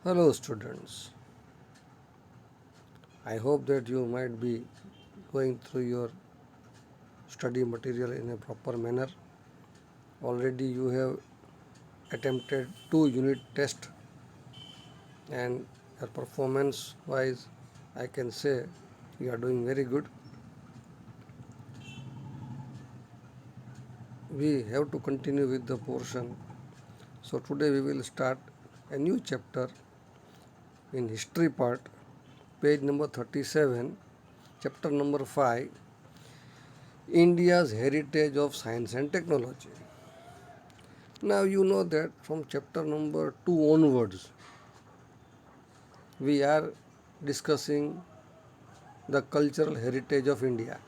Hello, students. I hope that you might be going through your study material in a proper manner. Already, you have attempted two unit tests, and your performance wise, I can say you are doing very good. We have to continue with the portion. So, today we will start a new chapter in history part, page number 37, chapter number 5, India's Heritage of Science and Technology. Now you know that from chapter number 2 onwards, we are discussing the cultural heritage of India.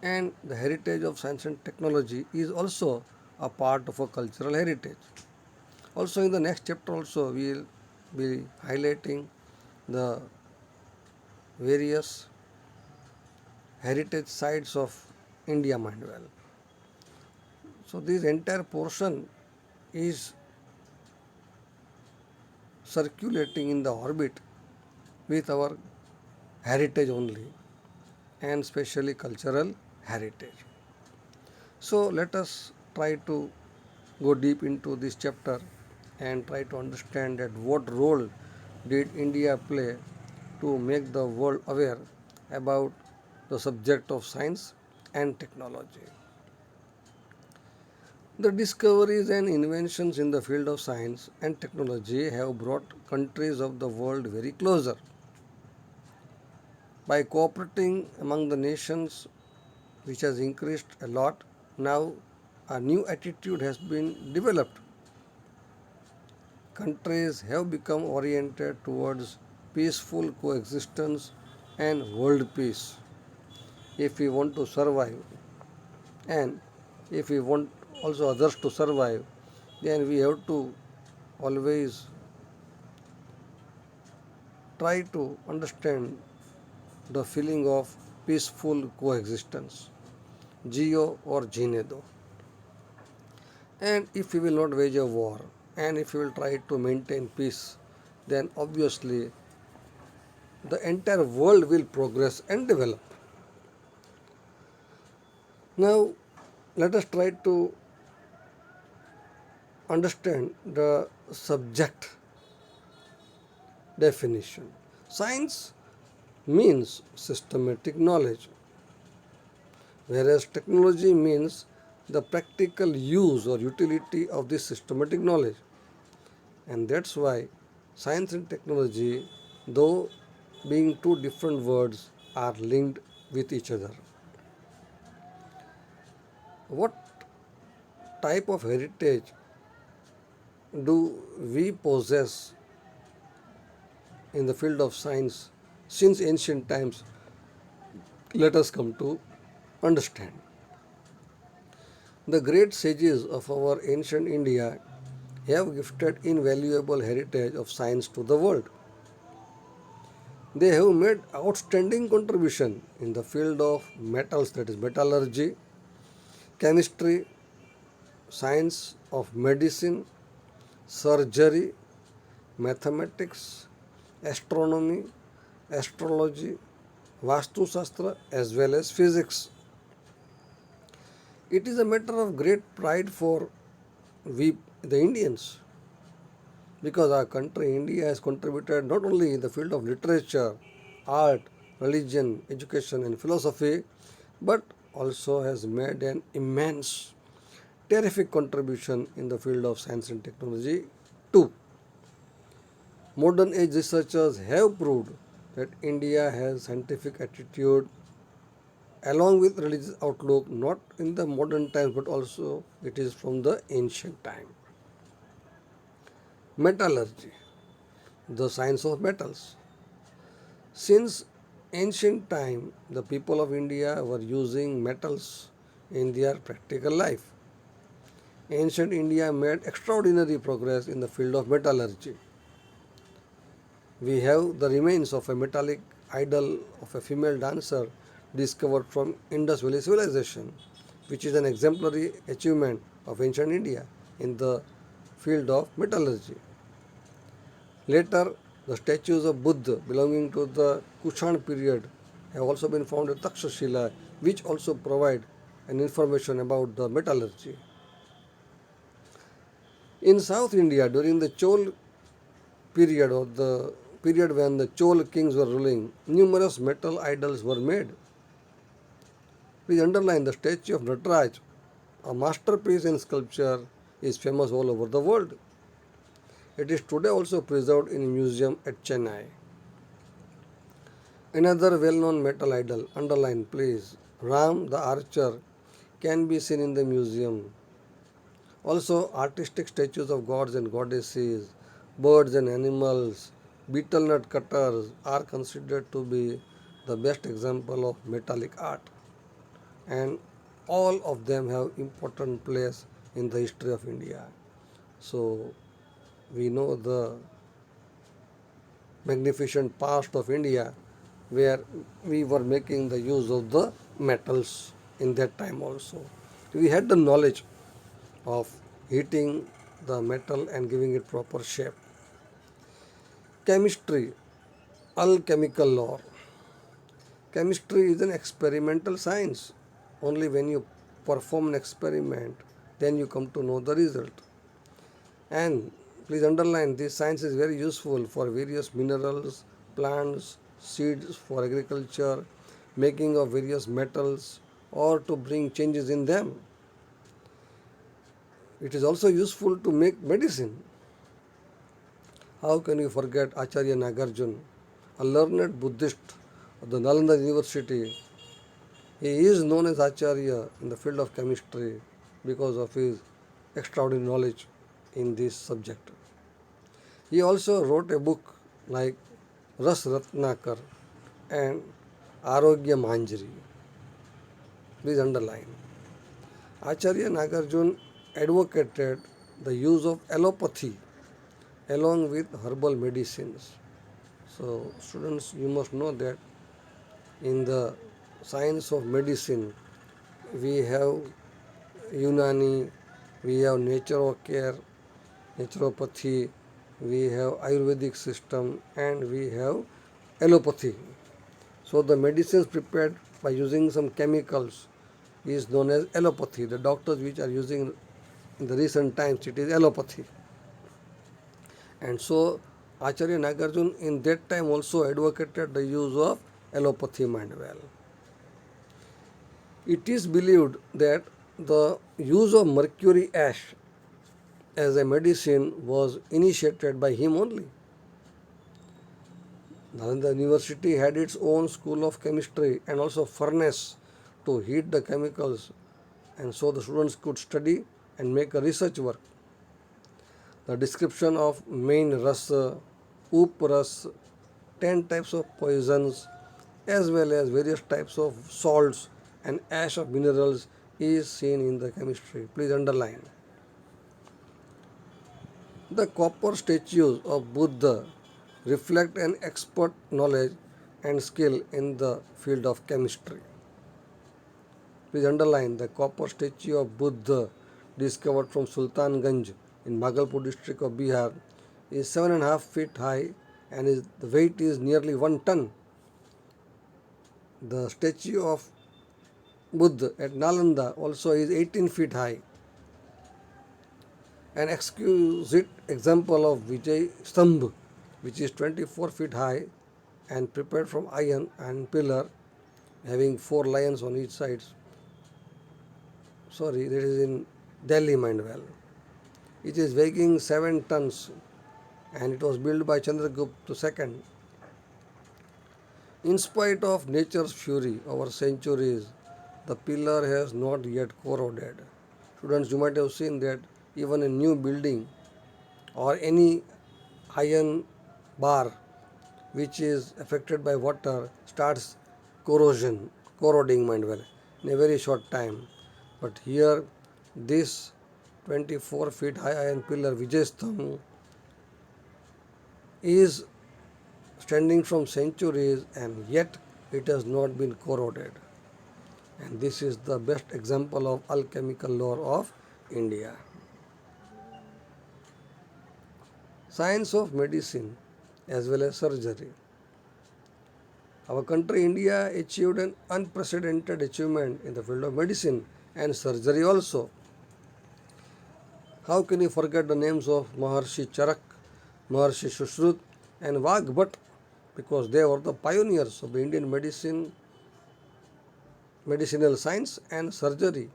And the heritage of science and technology is also a part of a cultural heritage. Also in the next chapter also we will be highlighting the various heritage sites of India Mindwell. So this entire portion is circulating in the orbit with our heritage only and especially cultural heritage. So let us try to go deep into this chapter and try to understand that what role did India play to make the world aware about the subject of science and technology. The discoveries and inventions in the field of science and technology have brought countries of the world very closer. By cooperating among the nations, which has increased a lot, now a new attitude has been developed. Countries have become oriented towards peaceful coexistence and world peace if we want to survive, and if we want also others to survive, then we have to always try to understand the feeling of peaceful coexistence, Geo or Ginedo. And if we will not wage a war, and if we will try to maintain peace, then obviously the entire world will progress and develop. Now, let us try to understand the subject definition. Science means systematic knowledge, whereas technology means the practical use or utility of this systematic knowledge. And that's why science and technology, though being two different words, are linked with each other. What type of heritage do we possess in the field of science since ancient times? Let us come to understand. The great sages of our ancient India have gifted invaluable heritage of science to the world. They have made outstanding contribution in the field of metals, that is metallurgy, chemistry, science of medicine, surgery, mathematics, astronomy, astrology, Vastu Shastra, as well as physics. It is a matter of great pride for we, the Indians, because our country, India, has contributed not only in the field of literature, art, religion, education, and philosophy, but also has made an immense, terrific contribution in the field of science and technology too. Modern age researchers have proved that India has scientific attitude along with religious outlook, not in the modern times but also it is from the ancient time. Metallurgy, the science of metals. Since ancient time, the people of India were using metals in their practical life. Ancient India made extraordinary progress in the field of metallurgy. We have the remains of a metallic idol of a female dancer discovered from Indus Valley civilization, which is an exemplary achievement of ancient India in the field of metallurgy. Later, the statues of Buddha belonging to the Kushan period have also been found at Takshashila, which also provide an information about the metallurgy. In South India, during the Chol period or the period when the Chol kings were ruling, numerous metal idols were made. Please underline the statue of Nataraj, a masterpiece in sculpture, is famous all over the world. It is today also preserved in a museum at Chennai. Another well known metal idol, underline please, Ram the archer, can be seen in the museum. Also, artistic statues of gods and goddesses, birds and animals, betel nut cutters are considered to be the best example of metallic art, and all of them have important place in the history of India. So we know the magnificent past of India where we were making the use of the metals in that time also. We had the knowledge of heating the metal and giving it proper shape. Chemistry, alchemical law. Chemistry is an experimental science. Only when you perform an experiment, then you come to know the result. And please underline this science is very useful for various minerals, plants, seeds for agriculture, making of various metals, or to bring changes in them. It is also useful to make medicine. How can you forget Acharya Nagarjuna, a learned Buddhist of the Nalanda University? He is known as Acharya in the field of chemistry because of his extraordinary knowledge in this subject. He also wrote a book like Ras Ratnakar and Arogya Manjari. Please underline. Acharya Nagarjuna advocated the use of allopathy along with herbal medicines. So, students, you must know that in the science of medicine, we have Unani, we have natural care, naturopathy, we have Ayurvedic system, and we have allopathy. So, the medicines prepared by using some chemicals is known as allopathy. The doctors which are using in the recent times, it is allopathy. And so Acharya Nagarjuna in that time also advocated the use of allopathy manual. It is believed that the use of mercury ash as a medicine was initiated by him only. Nalanda University had its own school of chemistry and also furnace to heat the chemicals, and so the students could study and make a research work. The description of main rasa, up ras, 10 types of poisons, as well as various types of salts and ash of minerals is seen in the chemistry. Please underline. The copper statues of Buddha reflect an expert knowledge and skill in the field of chemistry. Please underline the copper statue of Buddha discovered from Sultanganj in Bhagalpur district of Bihar is 7.5 feet high and the weight is nearly 1 ton. The statue of Buddha at Nalanda also is 18 feet high. An exquisite example of Vijay Stambh, which is 24 feet high and prepared from iron and pillar having 4 lions on each side. Sorry, that is in Delhi, mind well. It is weighing 7 tons and it was built by Chandragupta II. In spite of nature's fury over centuries, the pillar has not yet corroded. Students, you might have seen that even a new building or any iron bar which is affected by water starts corroding mind well, in a very short time. But here, this 24 feet high iron pillar Vijayastham is standing from centuries and yet it has not been corroded. And this is the best example of alchemical lore of India. science of medicine as well as surgery. Our country, India, achieved an unprecedented achievement in the field of medicine and surgery also. How can you forget the names of Maharshi Charak, Maharshi Sushrut, and Vagbhat, because they were the pioneers of the Indian medicinal science and surgery.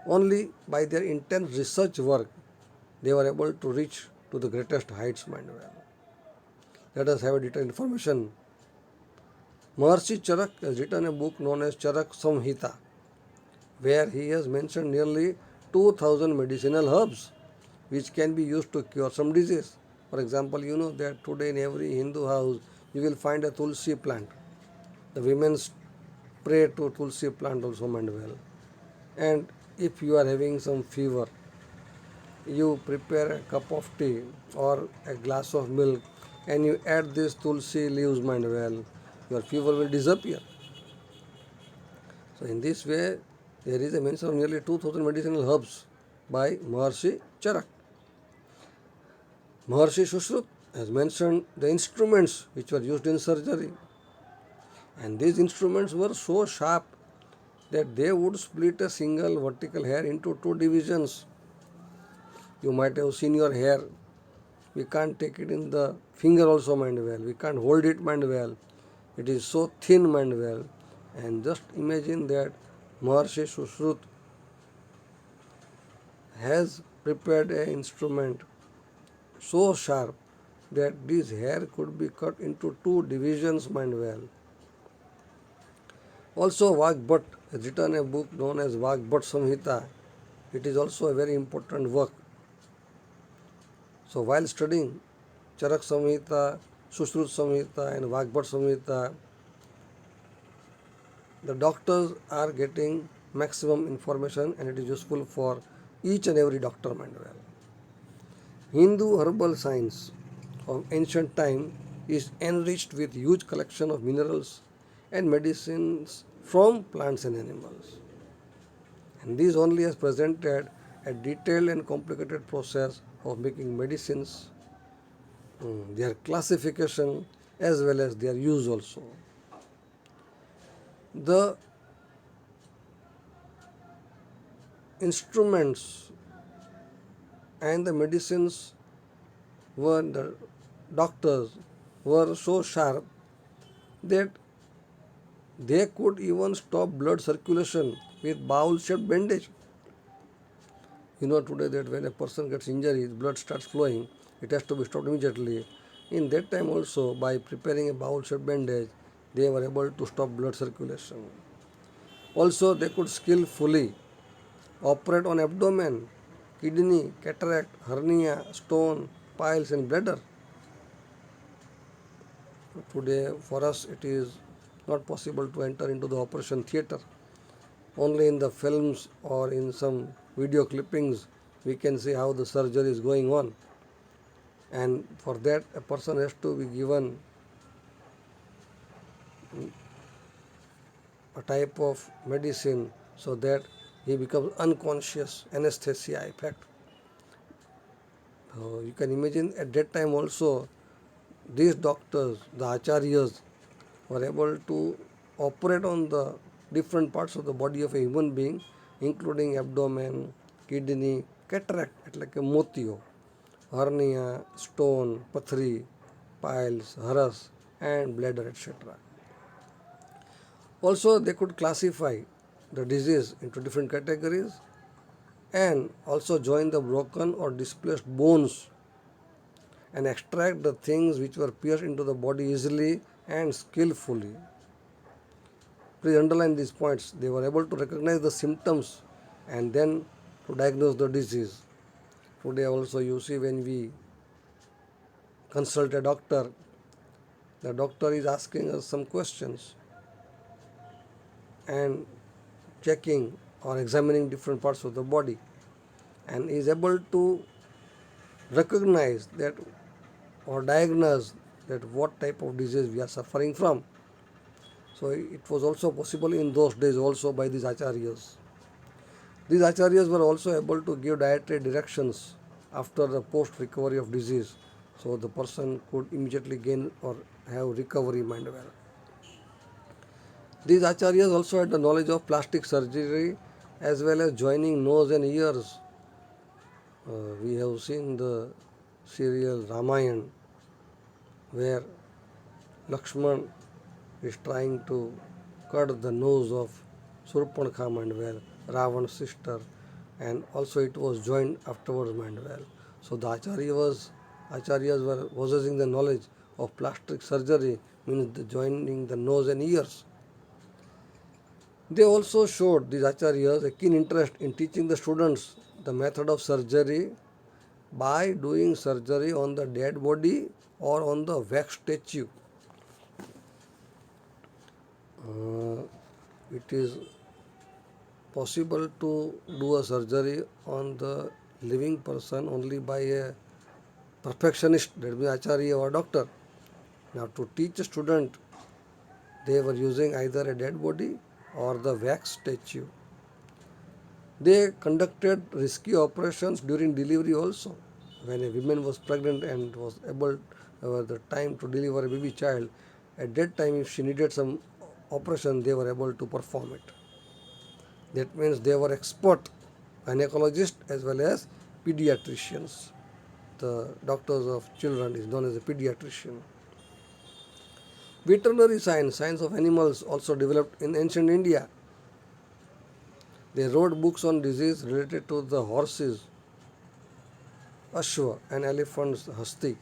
Only by their intense research work they were able to reach to the greatest heights, mind well. Let us have a detailed information. Maharshi Charak has written a book known as Charak Samhita, where he has mentioned nearly 2000 medicinal herbs which can be used to cure some disease. For example, you know that today in every Hindu house you will find a tulsi plant. The women pray to tulsi plant also, mind well. And if you are having some fever, you prepare a cup of tea or a glass of milk and you add this tulsi leaves, mind well, your fever will disappear. So in this way, there is a mention of nearly 2000 medicinal herbs by Maharshi Charak. Maharshi Sushrut has mentioned the instruments which were used in surgery. And these instruments were so sharp that they would split a single vertical hair into two divisions. You might have seen your hair. We can't take it in the finger also, mind well. We can't hold it, mind well. It is so thin, mind well. And just imagine that Maharshi Sushrut has prepared an instrument so sharp that this hair could be cut into two divisions, mind well. Also, Vagbhat has written a book known as Vagbhat Samhita. It is also a very important work. So, while studying Charak Samhita, Sushrut Samhita, and Vagbhat Samhita, the doctors are getting maximum information and it is useful for each and every doctor, mind well. Hindu herbal science of ancient time is enriched with huge collection of minerals and medicines from plants and animals. And this only has presented a detailed and complicated process of making medicines, their classification as well as their use also. The instruments and the medicines were the doctors were so sharp that they could even stop blood circulation with bowl-shaped bandage. You know today that when a person gets injury, his blood starts flowing, it has to be stopped immediately. In that time also, by preparing a bowl-shaped bandage, they were able to stop blood circulation. Also, they could skillfully operate on abdomen, kidney, cataract, hernia, stone, piles and bladder. Today, for us, it is not possible to enter into the operation theatre. Only in the films or in some video clippings we can see how the surgery is going on. And for that, a person has to be given a type of medicine so that he becomes unconscious, anesthesia effect. So you can imagine at that time also these doctors, the acharyas, were able to operate on the different parts of the body of a human being, including abdomen, kidney, cataract, like a motio, hernia, stone, pathri, piles, haras, and bladder, etc. Also, they could classify the disease into different categories and also join the broken or displaced bones and extract the things which were pierced into the body easily and skillfully. Please underline these points. They were able to recognize the symptoms and then to diagnose the disease. Today also you see when we consult a doctor, the doctor is asking us some questions and checking or examining different parts of the body and is able to recognize that or diagnose that what type of disease we are suffering from. So it was also possible in those days also by these acharyas. These acharyas were also able to give dietary directions after the post recovery of disease, so the person could immediately gain or have recovery mind well. These acharyas also had the knowledge of plastic surgery as well as joining nose and ears. We have seen the serial Ramayan where Lakshman is trying to cut the nose of Surpanakha Mandvel, Ravan's sister, and also it was joined afterwards Mandvel. So the acharyas were possessing the knowledge of plastic surgery, means the joining the nose and ears. They also showed, these acharyas, a keen interest in teaching the students the method of surgery by doing surgery on the dead body or on the wax statue. Uh, it is possible to do a surgery on the living person only by a perfectionist, that means acharya or doctor. Now, to teach a student, they were using either a dead body or the wax statue. They conducted risky operations during delivery also. When a woman was pregnant and was able the time to deliver a baby child, at that time if she needed some operation, they were able to perform it. That means they were expert gynecologists as well as pediatricians. The doctors of children is known as a pediatrician. Veterinary science, science of animals, also developed in ancient India. They wrote books on disease related to the horses, Ashwa, and elephants, Hasti.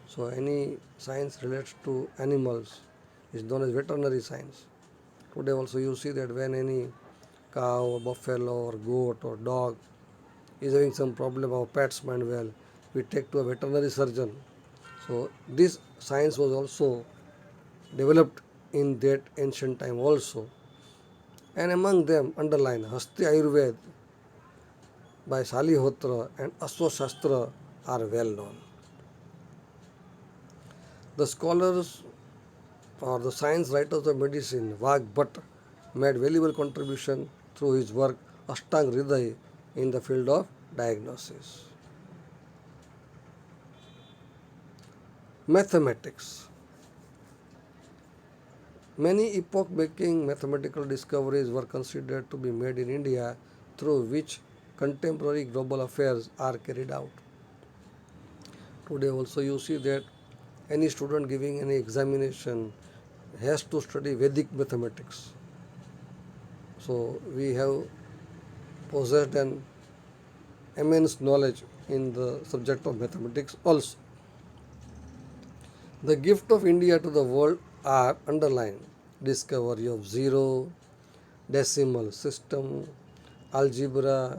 So any science relates to animals is known as veterinary science. Today also you see that when any cow or buffalo or goat or dog is having some problem or pets mind well, we take to a veterinary surgeon. So this science was also developed in that ancient time also. And among them underline Hasti Ayurved by Salihotra and Ashwashastra are well known. The scholars or the science writers of medicine, Vag Bhatt, made valuable contribution through his work Ashtang Hriday in the field of diagnosis. Mathematics. Many epoch-making mathematical discoveries were considered to be made in India through which contemporary global affairs are carried out. Today also you see that any student giving any examination has to study Vedic mathematics. So we have possessed an immense knowledge in the subject of mathematics also. The gift of India to the world are underlined discovery of zero, decimal system, algebra,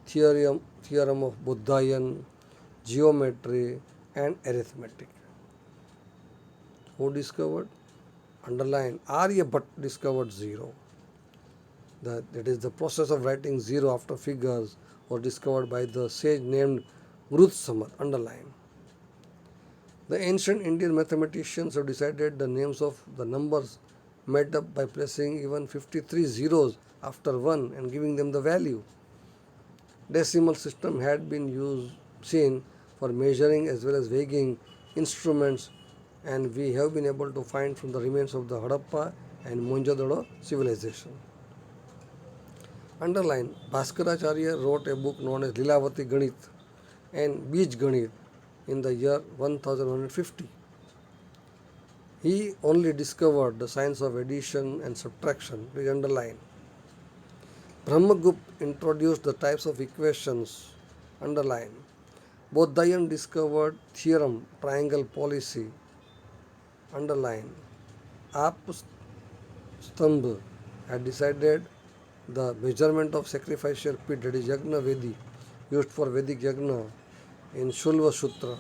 theorem of Buddhayan, geometry, and arithmetic. Who discovered? Underline Aryabhatta discovered zero. That is the process of writing zero after figures was discovered by the sage named Gruthsamad. Underline. The ancient Indian mathematicians have decided the names of the numbers made up by placing even 53 zeros after 1 and giving them the value. Decimal system had been seen for measuring as well as weighing instruments, and we have been able to find from the remains of the Harappa and Mohenjo-daro civilization. Underline, Bhaskaracharya wrote a book known as Lilavati Ganit and Bij Ganit in the year 1150. He only discovered the science of addition and subtraction. Please underline. Brahmagupta introduced the types of equations. Underline. Bodhayan discovered theorem, triangle policy. Underline. Apastambha had decided the measurement of sacrificial pit, that is Yagna Vedi, used for Vedic Yagna in Shulva Sutra.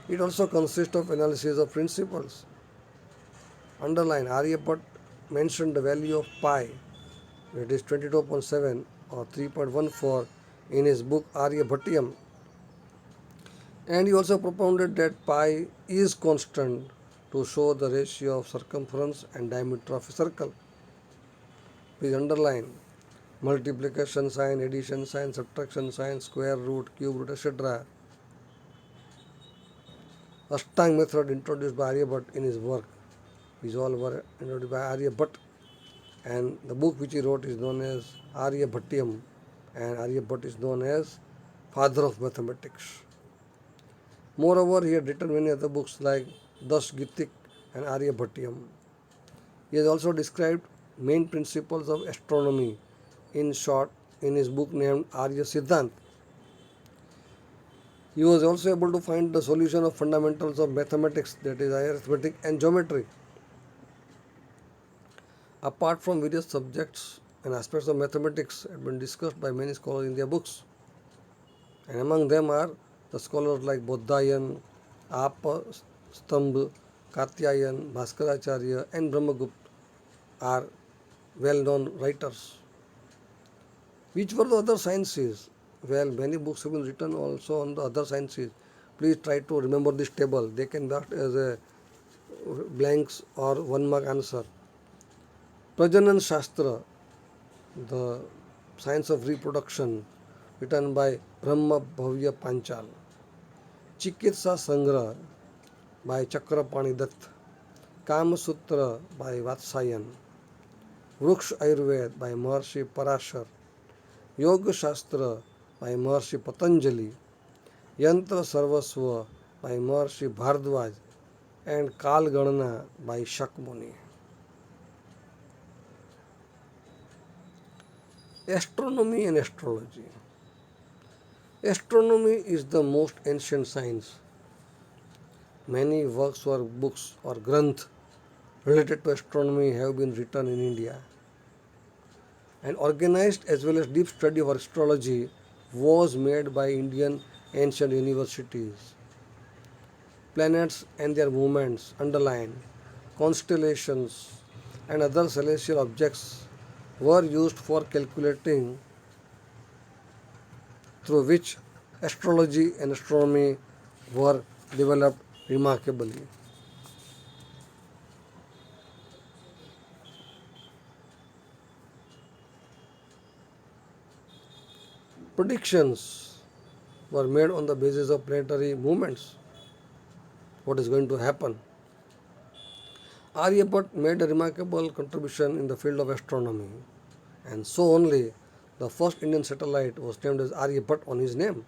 It also consists of analysis of principles. Underline, Aryabhatta mentioned the value of pi, that is 22.7 or 3.14 in his book Aryabhatyam. And he also propounded that pi is constant to show the ratio of circumference and diameter of a circle. Please underline, multiplication sign, addition sign, subtraction sign, square root, cube root, etc. Ashtang method introduced by Aryabhatta in his work. These all were introduced by Aryabhatta, and the book which he wrote is known as Aryabhatiyam, and Aryabhatta is known as father of mathematics. Moreover, he had written many other books like Das Gitik and Aryabhatiyam. He has also described main principles of astronomy in short in his book named Arya Siddhant. He was also able to find the solution of fundamentals of mathematics, that is arithmetic and geometry. Apart from various subjects and aspects of mathematics have been discussed by many scholars in their books, and among them are the scholars like Bodhayan, Apa Stambh, Katyayan, Bhaskaracharya and Brahmagupta are well-known writers. Which were the other sciences? Well, many books have been written also on the other sciences. Please try to remember this table. They can be asked as a blanks or 1 mark answer. Prajanan Shastra, the science of reproduction, written by Brahma Bhavya Panchal. Chikitsa Sangra by Chakrapani Dutt. Kama Sutra by Vatsayan. Vruksh Ayurved by Maharshi Parashar. Yoga Shastra by Maharshi Patanjali. Yantra Sarvasva by Maharshi Bhardwaj, and Kal Ganana by Shakmuni. Astronomy and astrology. Astronomy is the most ancient science. Many works or books or granth related to astronomy have been written in India. An organized as well as deep study of astrology was made by Indian ancient universities. Planets and their movements underlined, constellations and other celestial objects were used for calculating, through which astrology and astronomy were developed remarkably. Predictions were made on the basis of planetary movements, what is going to happen. Aryabhatta made a remarkable contribution in the field of astronomy, and so only the first Indian satellite was named as Aryabhatta on his name.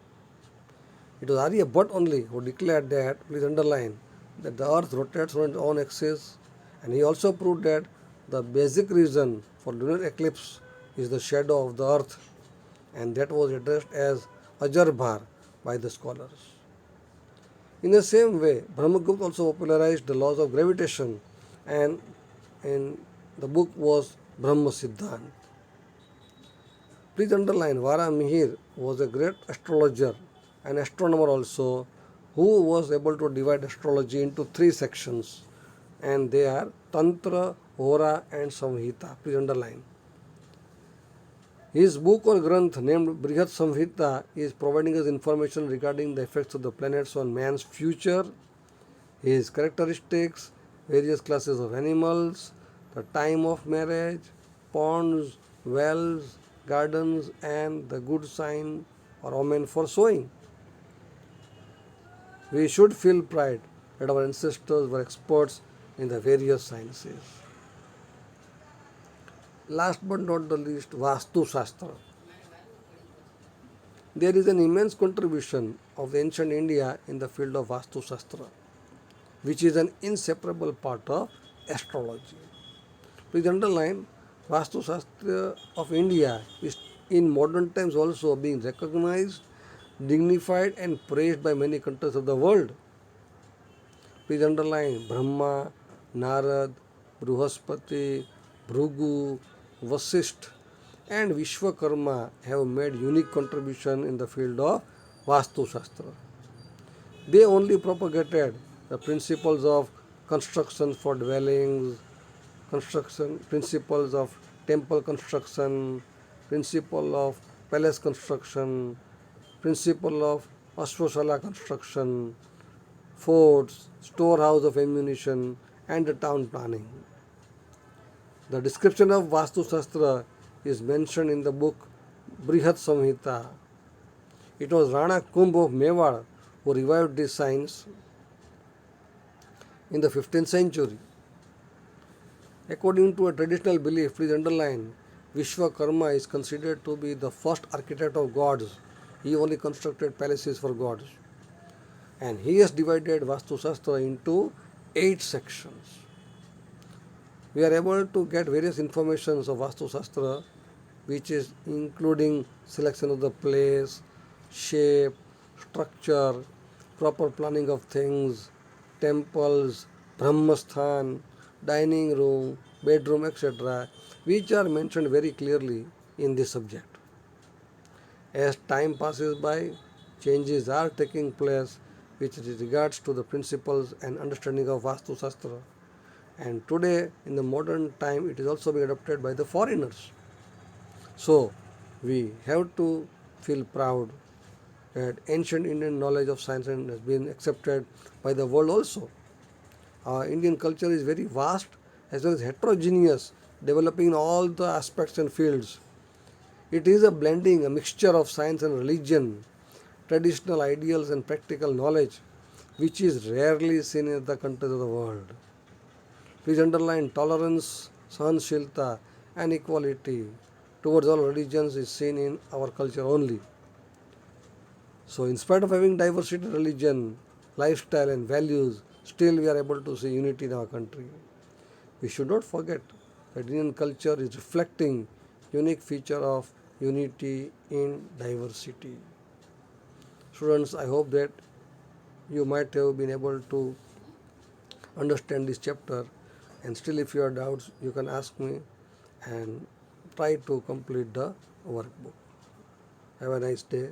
It was Aryabhatta only who declared that, please underline, that the earth rotates on its own axis, and he also proved that the basic reason for lunar eclipse is the shadow of the earth, and that was addressed as Ajarbhar by the scholars. In the same way, Brahmagupta also popularized the laws of gravitation, and in the book was Brahma Siddhant. Please underline, Vara Mihir was a great astrologer and astronomer also, who was able to divide astrology into 3 sections, and they are Tantra, Hora and Samhita. Please underline. His book or granth named Brihat Samhita is providing us information regarding the effects of the planets on man's future, his characteristics, various classes of animals, the time of marriage, ponds, wells, gardens, and the good sign or omen for sowing. We should feel pride that our ancestors were experts in the various sciences. Last but not the least, Vastu Shastra. There is an immense contribution of the ancient India in the field of Vastu Shastra, which is an inseparable part of astrology. Please underline, Vastu Shastra of India is in modern times also being recognized, dignified and praised by many countries of the world. Please underline, Brahma, Narad, Bruhaspati, Bhrugu, Vasisht and Vishwakarma have made unique contribution in the field of Vastu Shastra. They only propagated the principles of construction for dwellings, construction, principles of temple construction, principle of palace construction, principle of Ashwashala construction, forts, storehouse of ammunition, and the town planning. The description of Vastu Shastra is mentioned in the book Brihat Samhita. It was Rana Kumbh of Mewar who revived this science, in the 15th century. According to a traditional belief, please underline, Vishwakarma is considered to be the first architect of gods. He only constructed palaces for gods. And he has divided Vastu Shastra into 8 sections. We are able to get various informations of Vastu Shastra, which is including selection of the place, shape, structure, proper planning of things, temples, Brahmasthan, dining room, bedroom, etc., which are mentioned very clearly in this subject. As time passes by, changes are taking place with regards to the principles and understanding of Vastu Shastra. And today, in the modern time, it is also being adopted by the foreigners. So, we have to feel proud that ancient Indian knowledge of science has been accepted by the world also. Our Indian culture is very vast as well as heterogeneous, developing in all the aspects and fields. It is a blending, a mixture of science and religion, traditional ideals and practical knowledge, which is rarely seen in other countries of the world. Please underline tolerance, sahanshilta, and equality towards all religions is seen in our culture only. So, in spite of having diversity in religion, lifestyle, and values, still we are able to see unity in our country. We should not forget that Indian culture is reflecting unique feature of unity in diversity. Students, I hope that you might have been able to understand this chapter, and still if you have doubts you can ask me and try to complete the workbook. Have a nice day.